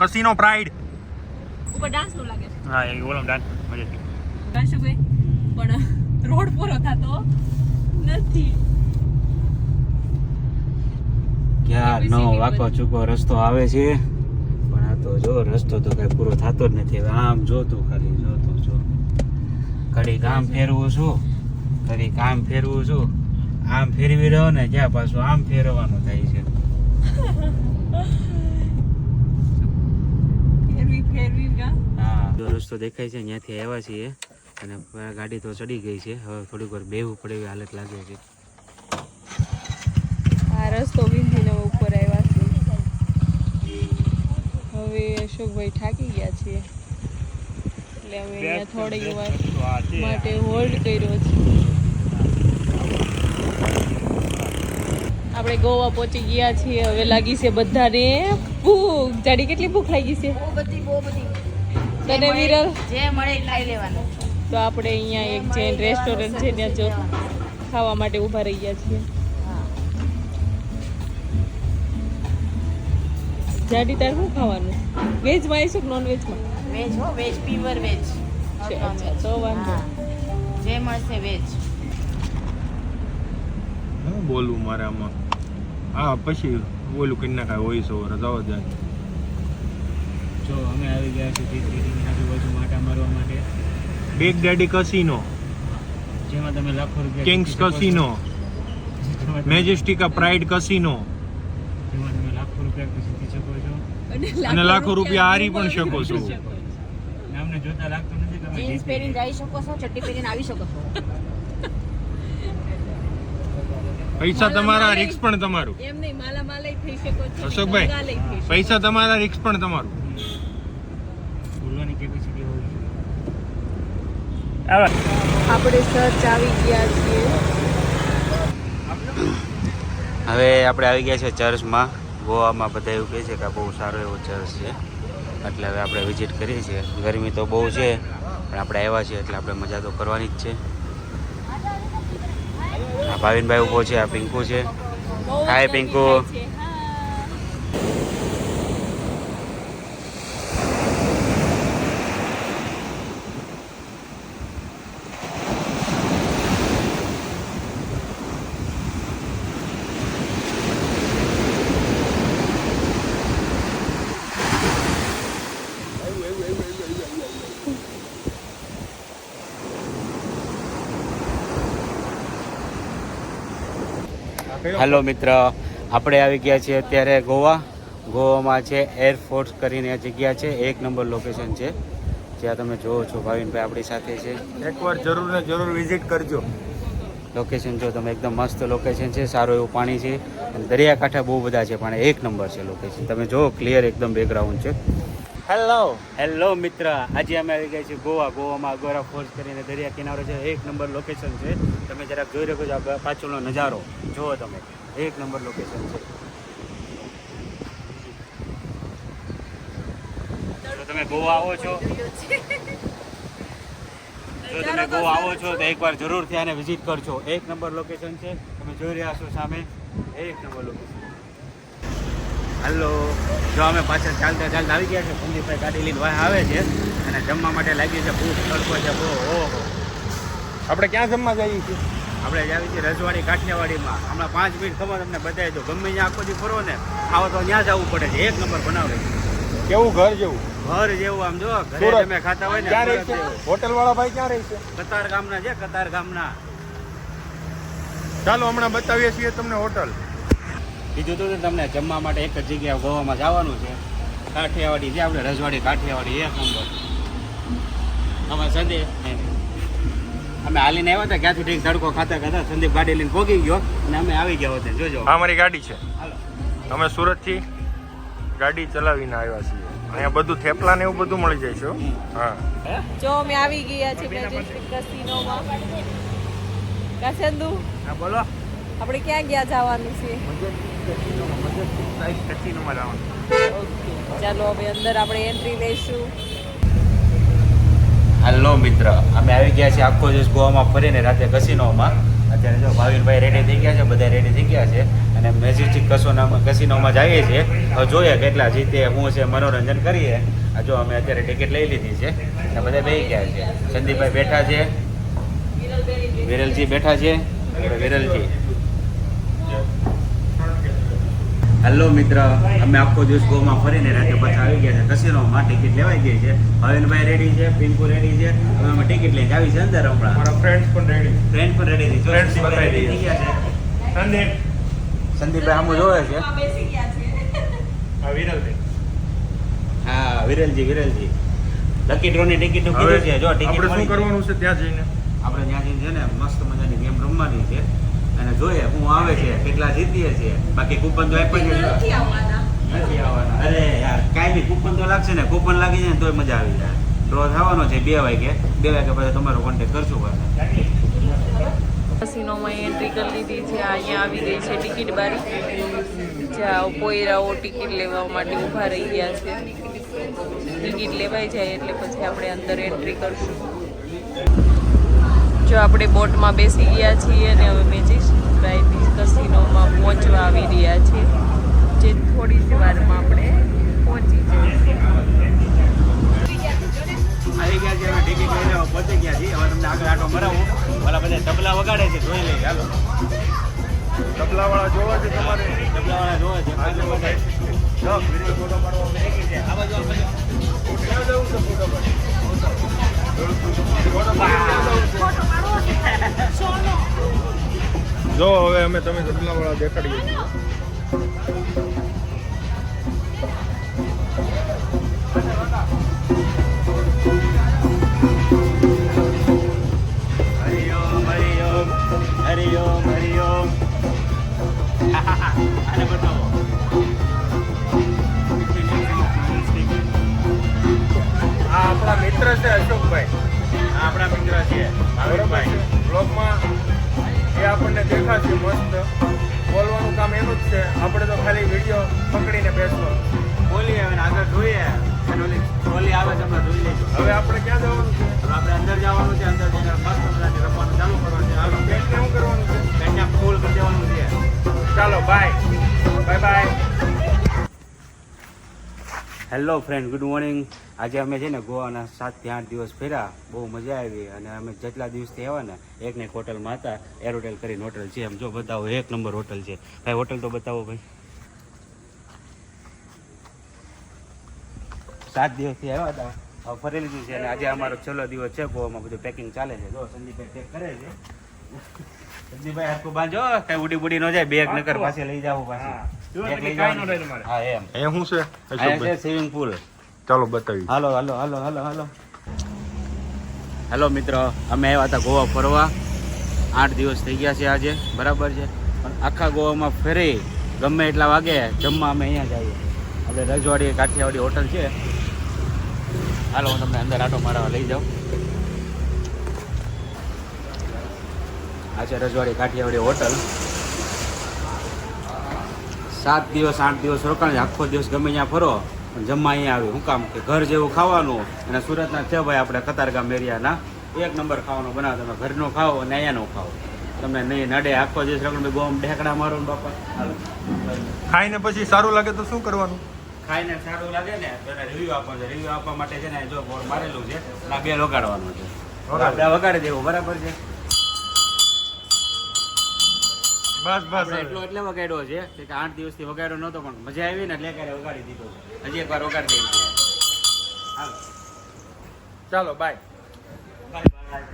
Casino pride ઉપર dance નું લાગે છે. હા એ ઓલો ડાન્સ મજા કાશુભાઈ પણ રોડ પૂરો થતો નથી. ક્યારનો વાંકો ચૂકો રસ્તો આવે છે પણ આ તો જો રસ્તો તો કઈ પૂરો થતો જ નથી. હવે આમ જોતું ખાલી જોતું જો ઘડી આમ ફેરવું છું ઘડી આમ ફેરવું છું આમ ફેરવી રહ્યો ને જ્યાં પાછું આમ ફેરવવાનું થાય છે. ફેરવી કા હા જો રસ્તો દેખાય છે ત્યાંથી આવ્યા છીએ અને ગાડી તો ચડી ગઈ છે. હવે થોડીક વાર બેહવું પડે એવી હાલત લાગે છે. આ રસ્તો વિંધીને ઉપર આવ્યા છે. હવે અશોકભાઈ થાકી ગયા છે એટલે અમે અહીંયા થોડીક વાર માટે હોલ્ડ કર્યો છે. આપણે ગોવા પહોંચી ગયા છીએ. હવે લાગી છે બધાને ભૂખ. જાડી કેટલી ભૂખ લાગી છે? બહુ બધી તને વિરલ? જે મળે ખાઈ લેવાનું. તો આપણે અહીંયા એક જૈન રેસ્ટોરન્ટ છે ત્યાં જો ખાવા માટે ઊભા રહી ગયા છીએ. જાડી તાર શું ખાવાનું? વેજમાં આવીશું કે નોન વેજમાં? વેજ હો, વેજ પ્યોર વેજ. અચ્છા તો વાંધો. જે મળશે વેજ. હું બોલું મારે આમાં હા પછી બોલું કરી નાખાય હોય સો રજાઓ જાય. જો અમે આવી ગયા છીએ દીકરીની આજુબાજુ માટા મારવા માટે. બિગ ડેડી કસીનો, જેમાં તમે લાખો રૂપિયા કિંગ્સ કસીનો, મેજેસ્ટિકા પ્રાઇડ કસીનો જેમાં તમે લાખો રૂપિયા જીતી શકો છો. અને લાખો રૂપિયા હારી પણ શકો છો. અમને જોતા લાગતું નથી કે અમે જીન્સ પહેરીને જઈ શકો છો, ચડ્ડી પહેરીને આવી શકો છો. પૈસા તમારા રિક્સ પણ તમારું. એમ નહીં, માલા માલાઈ થઈ શકો છો. અશોકભાઈ, કંગાલાઈ થઈ શકો. પૈસા તમારા રિક્સ પણ તમારું. બોલવાની કેપેસિટી હોવી જોઈએ. આપણે સર્ચ આવી ગયા છીએ. હવે આપણે આવી ગયા છે ચર્ચમાં. ગોવામાં બધા એવું કહે છે કે આ બહુ સારો એવો ચર્ચ છે એટલે હવે આપણે વિઝિટ કરીએ છીએ. ગરમી તો બહુ છે પણ આપણે આવ્યા છીએ એટલે આપણે મજા તો કરવાની જ છે. આ ભાવિનભાઈ ઊભો છે, આ પિંકુ છે. હાય પિંકુ. હેલો મિત્ર, આપણે આવી ગયા છીએ અત્યારે ગોવામાં છે એરફોર્સ કરીને જગ્યા છે. 1 નંબર લોકેશન છે જ્યાં તમે જોવો છો. ભાવિનભાઈ આપણી સાથે છે. એકવાર જરૂર ને જરૂર વિઝિટ કરજો. લોકેશન જો તમે એકદમ મસ્ત લોકેશન છે. સારું એવું પાણી છે અને દરિયાકાંઠા બહુ બધા છે પણ 1 નંબર છે લોકેશન. તમે જો ક્લિયર એકદમ બેકગ્રાઉન્ડ છે. હેલો મિત્ર, આજે અમે આવી ગયા છીએ ગોવામાં અગોરા ફોર્સ કરીને દરિયા કિનારો છે. 1 નંબર લોકેશન છે. તમે જરાક જોઈ શકો છો આ પાછળનો નજારો જુઓ તમે. 1 નંબર લોકેશન છે. જો તમે ગોવા આવો છો તો એકવાર જરૂરથી આને વિઝિટ કરજો. 1 નંબર લોકેશન છે. તમે જોઈ રહ્યા છો સામે 1 નંબર લોકેશન. હલો, જો અમે પાછળ ચાલતા આવી ગયા છે. સંદીપભાઈ ગાડી લઈને વાહ આવે છે અને જમવા માટે લાગી છે. ભૂખ તડકો છે. ઓહો, આપણે ક્યાં જમવા જઈએ છીએ? આપણે જાવી છીએ રજવાડી કાઠિયાવાડીમાં. હમણાં 5 મિનિટ ખબર તમને બતાવી દો. ગમે ત્યાં આખો દી ફરો ને ખાવો તો ત્યાં જવું પડે છે. 1 નંબર બનાવે છે. કેવું ઘર જેવું? ઘર જેવું આમ જો ઘરે તમે ખાતા હોય ને. ક્યાં રહે છે હોટલ વાળા ભાઈ? ક્યાં રહે છે? કતાર ગામના છે. કતાર ગામના. ચાલો હમણાં બતાવીએ છીએ તમને હોટલ. બીજું તો તમને જમવા માટે એક જ જગ્યા ગોવામાં જવાનું છે. કાઠિયાવાડી છે આપણે રજવાડી કાઠિયાવાડી 1 નંબર. અમે સંદીપ અમે હાલીને આવ્યા હતા ક્યાંથી ઠીક તડકો ખાતા સંદીપ ગાડી લઈને ભોગી ગયો અને અમે આવી ગયા હોતે. જોજો આ અમારી ગાડી છે. હાલો. અમે સુરતથી ગાડી ચલાવીને આવ્યા છીએ. અહીંયા બધું થેપલા ને એવું બધું મળી જાય છે હો. હા જો અમે આવી ગયા છીએ મેજેસ્ટિક કસિનોમાં. કાસંદુ, હા બોલો. આપણે ક્યાં ગયા જવાનું છે? ચાલો હવે અંદર આપણે એન્ટ્રી લઈશું. હેલો મિત્ર, અમે આવી ગયા છીએ આખો દિવસ ગોવામાં ફરીને રાતે કસિનોમાં. અત્યારે જો ભાવિનભાઈ રેડી થઈ ગયા છે, બધા રેડી થઈ ગયા છે અને મેજેસ્ટિક કસિનોમાં જઈએ છીએ. હવે જોઈએ કેટલા જીતે હું છે, મનોરંજન કરીએ. આ જો અમે અત્યારે ટિકિટ લઈ લીધી છે અને બધા બેસી ગયા છે. સંદીપભાઈ બેઠા છે, વિરલજી બેઠા છે. વિરલજી હેલો મિત્ર, અમે આખો દિવસ ગોમાં ફરીને રાતે પાછા આવી ગયા છે કસિનોમાં. ટિકિટ લેવાઈ ગઈ છે. હવેનભાઈ રેડી છે, પિંકુ રેડી છે. હવે અમે ટિકિટ લઈને આવી છે અંદર. હમણાં મારા ફ્રેન્ડ્સ પણ રેડી. ટ્રેન પર રેડી છે. Friends બતાવી દઈએ. થઈ ગયા છે. સંદીપ સંદીપભાઈ આમ જોવે છે. આ વિરલભાઈ. હા વિરલજી લકી ડ્રોની ટિકિટ નું કીધું છે. જો ટિકિટ આપણે શું મળી છે. કરવાનું છે ત્યાં જઈને? આપણે ત્યાં જઈને છે ને મસ્ત મજાની ગેમ રમવાની છે અને જોઈએ હું આવે છે, કેટલા જીતીએ છીએ. બાકી કૂપન તો આપ્યા છે. નથી આવવાના. અરે યાર કાંઈ નહીં, કૂપન તો લાગશે ને. કૂપન લાગી જાય ને તોય મજા આવી જાય. ડ્રો થવાનો છે 2 વાગે. 2 વાગે પછી તમારો કોન્ટેક્ટ કરશું પાછા. કસિનોમાં એન્ટ્રી કરી લીધી છે. અહીંયા આવી ગઈ છે ટિકિટ બારી. જ્યાં પોયરાઓ ટિકિટ લેવા માટે ઊભા રહી ગયા છે. ટિકિટ લેવાઈ જાય એટલે પછી આપણે અંદર એન્ટ્રી કરશું. જો આપણે બોટમાં બેસી ગયા છીએ અને હવે મેજિસ્ટ્રેટ કસિનોમાં પહોંચવા આવી રહ્યા છીએ, જે થોડી જ વારમાં આપણે પહોંચી જઈશું. આવી ગયા છે, અમે ટિકિટ લઈને પહોંચી ગયા છીએ. હવે તમને આગળ આટો મરાવું. ઓલા બધા તબલા વગાડે છે, જોઈ લઈએ. હાલો તબલાવાળા જોવા છે તમારે? તબલાવાળા જોવે છે. આ જો ભાઈ. જો વિડીયો ફોટો પાડવા અમે રેડી છે. આ બાજુ આપણે ક્યાં જવું છે ફોટો પાડવા? જો હવે અમે તમે તબલાવાળા દેખાડીએ છીએ. હરિઓમ હરિઓમ હરિઓમ હરિઓમ. આને બતાવો. આ આપણા મિત્ર છે અશોકભાઈ. આ આપણા મિત્ર છે બરોબર છે. બ્લોગમાં એ આપણને દેખાશે મસ્ત. બોલવાનું કામ એનું જ છે. આપણે તો ખાલી વિડીયો પકડીને બેસવાનું. બોલીએ હવે આગળ જોઈએ. બોલી આવે છે, આપણે જોઈ લઈશું. હવે આપણે ક્યાં જવાનું છે? હવે આપણે અંદર જવાનું છે. અંદર જઈને મસ્ત મજાની રમવાનું ચાલુ કરવાનું છે. હાલો બેનને શું કરવાનું છે? પેટને ફૂલ કરી દેવાનું છે. ચાલો bye bye. Hello friend, good morning. આજે અમે છે ને ગોવાના 7 થી 8 દિવસ ફર્યા. બહુ મજા આવી. અને અમે જેટલા દિવસથી આવ્યા ને એક ને એક હોટલમાં હતા. એર હોટેલ કરીને હોટલ છે. એમ જો બતાવો, 1 નંબર હોટલ છે. ભાઈ હોટલ તો બતાવો ભાઈ. 7 દિવસથી આવ્યા હતા. હવે ફરી લીધું છે અને આજે અમારો છેલ્લો દિવસ છે ગોવામાં. બધું પેકિંગ ચાલે છે. જો સંદીપભાઈ પેક કરે છે. સંદીપભાઈ હરખું બાંધો, કઈ ઉડી બુડી ન જાય. બેગ નકર પાસે લઈ જાવ પાછી. બેગ લઈ જાવ. હા એમ. એ શું છે અહીંયા છે અશોકભાઈ? Swimming pool. ચાલો બતાવી. હાલો હેલો મિત્ર, અમે આવ્યા હતા ગોવા ફરવા. 8 દિવસ થઈ ગયા છે આજે, બરાબર છે. પણ આખા ગોવામાં ફરી ગમે એટલા વાગે જમવા અમે અહીંયા જ આવીએ. આપણે રજવાડી કાઠિયાવાડી હોટલ છે. હાલો હું તમને અંદર આટો મારવા લઈ જાઉં. આ છે રજવાડી કાઠિયાવાડી હોટલ. 7 દિવસ 8 દિવસ રોકાણ. આખો દિવસ ગમે ત્યાં ફરો પણ જમવા અહીંયા આવ્યું. શું કામ કે ઘર જેવું ખાવાનું. અને સુરતના છે ભાઈ આપણે કતારગામ એરિયાના 1 નંબર ખાવાનું બનાવો. તમે ઘરનો ખાઓ અને અહીંયાનો ખાઓ, તમને નહીં નડે. આખો દિવસ રગણ ગોમ ઢેકડા મારો ને બાપા. હાલો ખાઈને પછી સારું લાગે તો શું કરવાનું? ખાઈને સારું લાગે ને તો એને રિવ્યુ આપવાનું છે. રિવ્યુ આપવા માટે છે ને જો બોર્ડ મારેલું છે, આ 2 વગાડવાનું છે. આપણે વગાડી દેવું, બરાબર છે. બસ આપણે એટલો એટલે વગાડ્યો છે કે 8 દિવસથી વગાડ્યો નહોતો પણ મજા આવી ને એટલે ક્યારે વગાડી દીધો છે. હજી એકવાર વગાડી દેવું છે. હાલો ચાલો બાય. Bye bye.